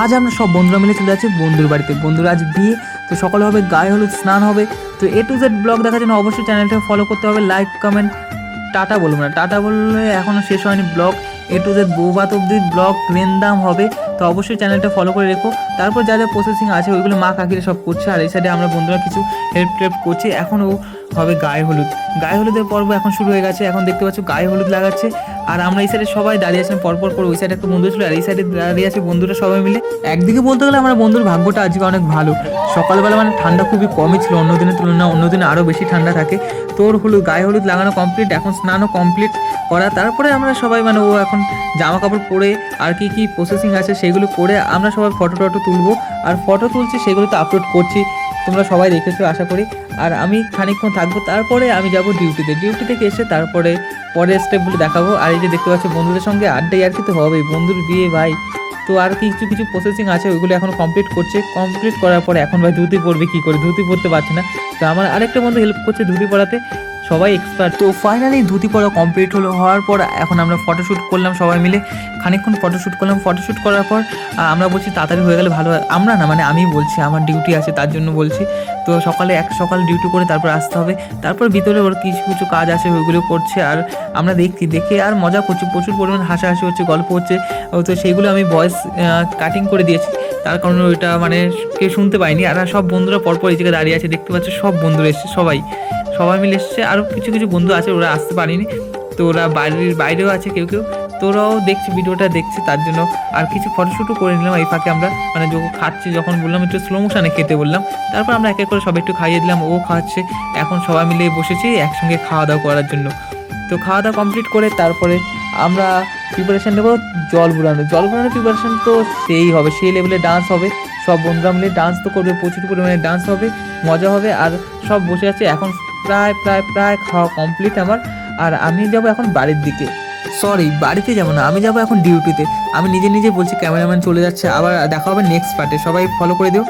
আজ আমরা সব বন্ধুরা মিলে চলে যাচ্ছি বন্ধুর বাড়িতে। বন্ধুর আজ বিয়ে, তো সকালে হবে গায়ে হলুদ, স্নান হবে। তো A to Z ব্লগ দেখার জন্য অবশ্যই চ্যানেলটা ফলো করতে হবে, লাইক কমেন্ট। টাটা বলবো না, টাটা বললে এখনও শেষ হয়নি ব্লগ। A to Z বৌভাত অব্দি ব্লগ রেন্দাম হবে, তো অবশ্যই চ্যানেলটা ফলো করে রেখো। তারপর যা যা প্রসেসিং আছে ওইগুলো মা কাকিরা সব করছে, আর এই সাইডে আমরা বন্ধুরা কিছু হেল্প করছি। এখনও হবে গায়ে হলুদ, গায়ে হলুদের পর্ব এখন শুরু হয়ে গেছে। এখন দেখতে পাচ্ছ গায়ে হলুদ লাগাচ্ছে, আর আমরা এই সাইডে সবাই দাঁড়িয়ে আছেন পরপর করে। ওই সাইডে একটা বন্ধু ছিল, আর এই সাইডে দাঁড়িয়ে আছে বন্ধুরা সবাই মিলে। একদিকে বলতে গেলে আমার বন্ধুর ভাগ্যটা আজকে অনেক ভালো। সকালবেলা মানে ঠান্ডা খুবই কমই ছিল অন্য দিনের তুলনায়, অন্য দিনে আরও বেশি ঠান্ডা থাকে। তোর গায়ে হলুদ লাগানো কমপ্লিট, এখন স্নানও কমপ্লিট করা। তারপরে আমরা সবাই মানে ও এখন জামা কাপড় পরে আর কি প্রসেসিং আছে সেগুলো করে আমরা সবাই ফটো তুলবো, আর ফটো তুলছি সেগুলো তো আপলোড করছি, তোমরা সবাই দেখেছো আশা করি। আর আমি খানিকক্ষণ থাকবো, তারপরে আমি যাব ডিউটি থেকে এসে তারপরে পরের স্টেপগুলো দেখাবো। আর এই যে দেখতে পাচ্ছ বন্ধুদের সঙ্গে আড্ডাই আর কি, তো হবেই, বন্ধুর বিয়ে ভাই। তো আর কিছু প্রসেসিং আছে ওইগুলো এখন কমপ্লিট করছে। কমপ্লিট করার পরে এখন ভাই ধুতি পরবে কী করে, ধুতি পরতে পারছে না। তো আমার আরেকটা বন্ধু হেল্প করছে ধুতি পরাতে, সবাই এক্সপার্ট। তো ফাইনালি ধুতি পরা কমপ্লিট হওয়ার পর এখন আমরা ফটোশ্যুট করলাম সবাই মিলে, খানিকক্ষণ ফটোশ্যুট করলাম। ফটোশ্যুট করার পর আমরা বলছি তাড়াতাড়ি হয়ে গেলে ভালো হয়। আমরা না মানে আমি বলছি, আমার ডিউটি আছে তার জন্য বলছি। তো সকাল ডিউটি করে তারপর আসতে হবে। তারপর ভিতরে ওর কিছু কাজ আছে ওইগুলো করছে, আর আমরা দেখে আর মজা করছি, প্রচুর পরিমাণ হাসাহাসি হচ্ছে, গল্প হচ্ছে। তো সেইগুলো আমি ভয়েস কাটিং করে দিয়েছি, তার কারণে ওইটা মানে কেউ শুনতে পাইনি। আর সব বন্ধুরা পরপর এই জায়গায় দাঁড়িয়ে আছে, দেখতে পাচ্ছ সব বন্ধুরা এসছে, সবাই মিলে এসছে। আরও কিছু বন্ধু আছে ওরা আসতে পারেনি, তো ওরা বাইরেও আছে কেউ। তোরাও দেখছি, ভিডিওটা দেখছি তার জন্য। আর কিছু ফটোশ্যুটও করে নিলাম এই ফাঁকে। আমরা মানে যখন খাচ্ছি, যখন বললাম একটু স্লো মোশনে খেতে বললাম, তারপর আমরা এক এক করে সবাই একটু খাইয়ে দিলাম, ও খাওয়াচ্ছে। এখন সবাই মিলে বসেছি একসঙ্গে খাওয়া দাওয়া করার জন্য। তো খাওয়া দাওয়া কমপ্লিট করে তারপরে আমরা প্রিপারেশান নেবো জল ঘুরানোর প্রিপারেশান। তো সেই হবে, সেই লেভেলে ডান্স হবে, সব বন্ধুরা মিলে ডান্স তো করবে, প্রচুর পরিমাণে ডান্স হবে, মজা হবে। আর সব বসে আছে, এখন প্রায় খাওয়া কমপ্লিট আমার। আর আমি যাব এখন বাড়ির দিকে, সরি বাড়িতে যাবো না, আমি যাবো এখন ডিউটিতে। আমি নিজে বলছি, ক্যামেরাম্যান চলে যাচ্ছে। আবার দেখা হবে নেক্সট পার্টে, সবাই ফলো করে দিও।